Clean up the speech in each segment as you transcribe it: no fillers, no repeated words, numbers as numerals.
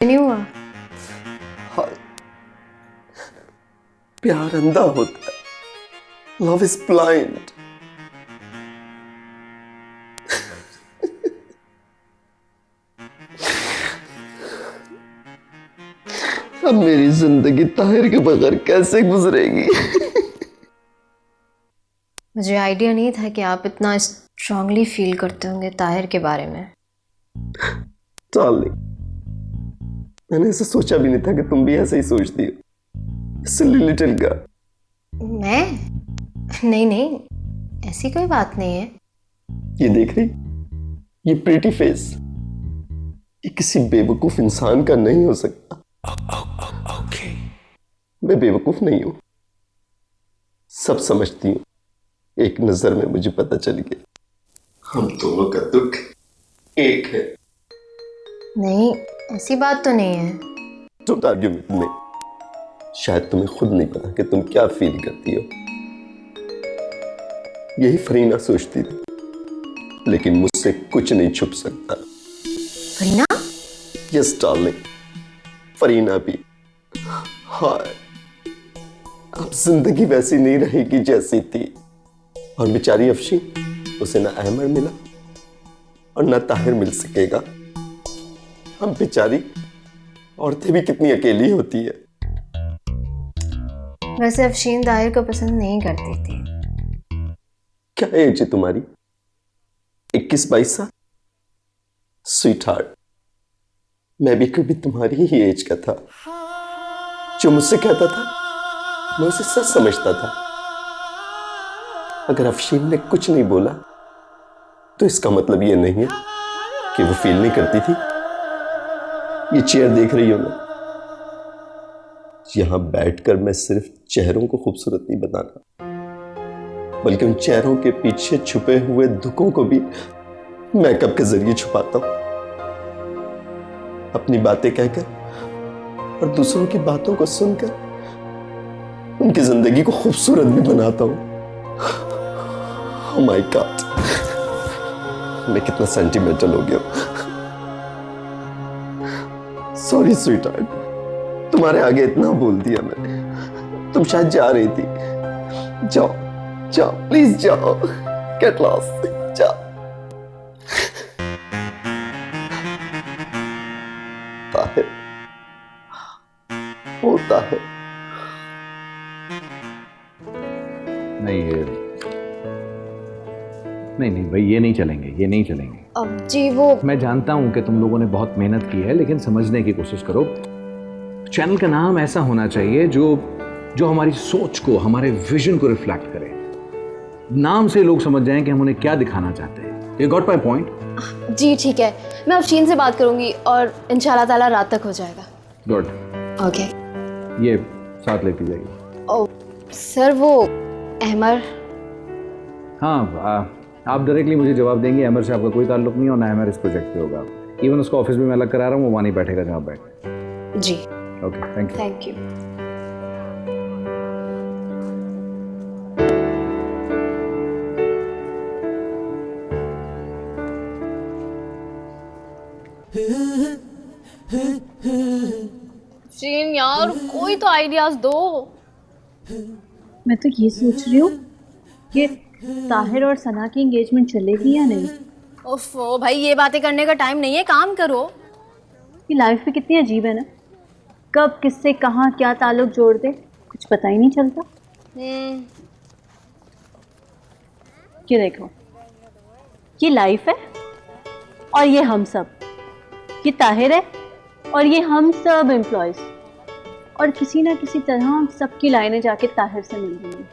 नहीं हुआ? हाँ, प्यार अंधा होता है। Love is blind. अब मेरी जिंदगी ताहिर के बगैर कैसे गुजरेगी? मुझे आइडिया नहीं था कि आप इतना स्ट्रांगली फील करते होंगे ताहिर के बारे में। डार्लिंग, मैंने ऐसा सोचा भी नहीं था कि तुम भी ऐसे ही सोचती हो। सिली लिटिल गर्ल। मैं? नहीं नहीं, ऐसी कोई बात नहीं है। ये देख रही, ये प्रीटी फेस, ये किसी बेवकूफ इंसान का नहीं हो सकता। मैं बेवकूफ नहीं हूं, सब समझती हूं। एक नजर में मुझे पता चल गया, हम दोनों का दुख एक है। नहीं, ऐसी बात तो नहीं है। Don't argue with me. शायद तुम्हें खुद नहीं पता कि तुम क्या फील करती हो। यही फरीना सोचती थी, लेकिन मुझसे कुछ नहीं छुप सकता। फरीना? यस डार्लिंग, फरीना भी। हाय, अब जिंदगी वैसी नहीं रहेगी जैसी थी। और बेचारी अफशीन, उसे ना अहमद मिला और ना ताहिर मिल सकेगा। हम बेचारी औरतें भी कितनी अकेली होती है। वैसे अफशीन ताहिर को पसंद नहीं करती थी। क्या एज है तुम्हारी? 21-22 साल? स्वीट हार्ट, मैं भी कभी तुम्हारी ही एज का था। जो मुझसे कहता था, मैं उसे सच समझता था। अगर अफशीन ने कुछ नहीं बोला, तो इसका मतलब यह नहीं है कि वो फील नहीं करती थी। ये चेयर देख रही हो ना, यहां बैठकर मैं सिर्फ चेहरों को खूबसूरत नहीं बताना, बल्कि उन चेहरों के पीछे छुपे हुए दुखों को भी मेकअप के जरिए छुपाता हूं। अपनी बातें कहकर और दूसरों की बातों को सुनकर उनकी जिंदगी को खूबसूरत भी बनाता हूं। ओह माय गॉड, मैं कितना सेंटिमेंटल हो गया। सॉरी स्वीट हार्ट, तुम्हारे आगे इतना बोल दिया मैंने। तुम शायद जा रही थी। जाओ जाओ, प्लीज जाओ, गेट लॉस्ट, जाओ। ताहिर होता है। नहीं ये नहीं भाई, ये नहीं चलेंगे, ये नहीं चलेंगे। अब जी वो मैं जानता हूं कि तुम लोगों ने बहुत मेहनत की है, लेकिन समझने की कोशिश करो। चैनल का नाम ऐसा होना चाहिए जो हमारी सोच को, हमारे विजन को रिफ्लेक्ट करे। नाम से लोग समझ जाएं कि हम उन्हें क्या दिखाना चाहते हैं। You got my point? जी ठीक है, मैं अफशीन से बात करूंगी और इंशाल्लाह ताला रात तक हो जाएगा। गुड। ओके। ये साथ लेती जाइए। ओ सर, वो अहमर। हाँ, आप डायरेक्टली मुझे जवाब देंगे। अमर से आपका कोई ताल्लुक नहीं और ना अमर इस प्रोजेक्ट पे होगा। इवन उसका ऑफिस भी मैं अलग करा रहा हूँ, वो वहाँ नहीं बैठेगा जहाँ बैठ। जी okay, thank you. Thank you. Afsheen यार, कोई तो आइडियाज दो। मैं तो ये सोच रही हूँ कि ताहिर और सना की एंगेजमेंट चलेगी या नहीं। ओफो भाई, ये बातें करने का टाइम नहीं है, काम करो। ये लाइफ भी कितनी अजीब है ना, कब किससे कहाँ क्या ताल्लुक जोड़ दे कुछ पता ही नहीं चलता। ये देखो, ये लाइफ है और ये हम सब, ये ताहिर है और ये हम सब एम्प्लॉयज, और किसी ना किसी तरह सबकी लाइनें जाके ताहिर से मिल रही हैं।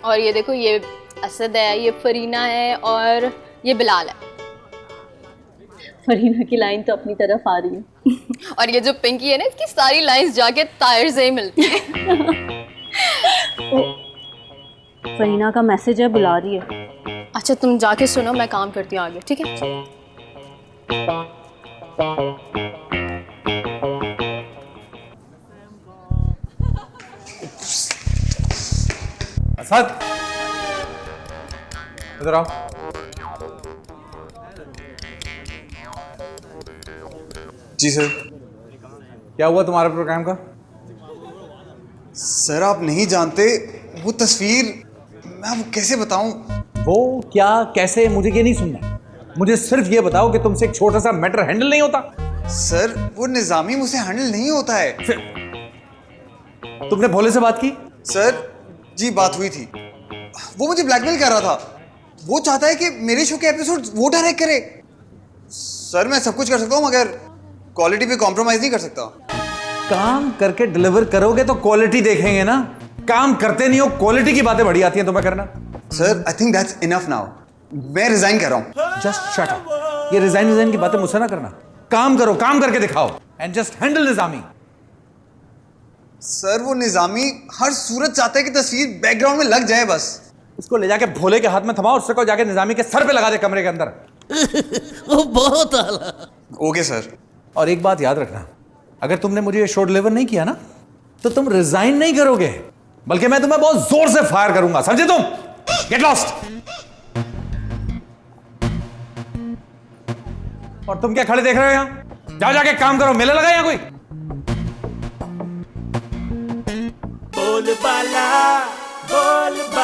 और ये देखो, ये असद है, ये फरीना है और ये बिलाल है। फरीना की लाइन तो अपनी तरफ आ रही है। और ये जो पिंकी है ना, इसकी सारी लाइंस जाके ताहिर से ही मिलती है। फरीना का मैसेज है, बुला रही है। अच्छा तुम जाके सुनो, मैं काम करती हूँ आगे, ठीक है? असद, इधर आओ। जी सर। क्या हुआ तुम्हारे प्रोग्राम का? सर आप नहीं जानते वो तस्वीर, मैं आपको कैसे बताऊं। वो क्या कैसे, मुझे ये नहीं सुनना। मुझे सिर्फ ये बताओ कि तुमसे एक छोटा सा मैटर हैंडल नहीं होता। सर वो निजामी मुझसे हैंडल नहीं होता है। तुमने भोले से बात की? सर जी बात हुई थी, वो मुझे ब्लैकमेल कर रहा था। वो चाहता है कि मेरे शो के एपिसोड वो डायरेक्ट करे। सर मैं सब कुछ कर सकता हूँ मगर क्वालिटी पे कॉम्प्रोमाइज नहीं कर सकता। काम करके डिलीवर करोगे तो क्वालिटी देखेंगे ना। काम करते नहीं हो, क्वालिटी की बातें बड़ी आती हैं तुम्हें करना। Sir I think that's enough now, मैं रिजाइन कर रहा हूँ। Just shut up. ये रिजाइन की बातें मुझसे ना करना। काम करो, काम करके दिखाओ and just handle Nizami. Sir वो निजामी हर सूरत चाहता है कि तस्वीर बैकग्राउंड में लग जाए बस। उसको ले जाके भोले के हाथ में थमाओ, उससे को जाके निजामी के सर पे लगा दे कमरे के अंदर। वो बहुत आला। Okay sir. और एक बात याद रखना, अगर तुमने मुझे ये शो डिलीवर नहीं किया ना तो तुम रिजाइन नहीं करोगे, बल्कि मैं तुम्हें बहुत जोर से फायर करूंगा, समझे तुम? Get lost. और तुम क्या खड़े देख रहे हो यहां? जाओ जाके काम करो, मेला लगा यहां कोई? बोल बाला बोल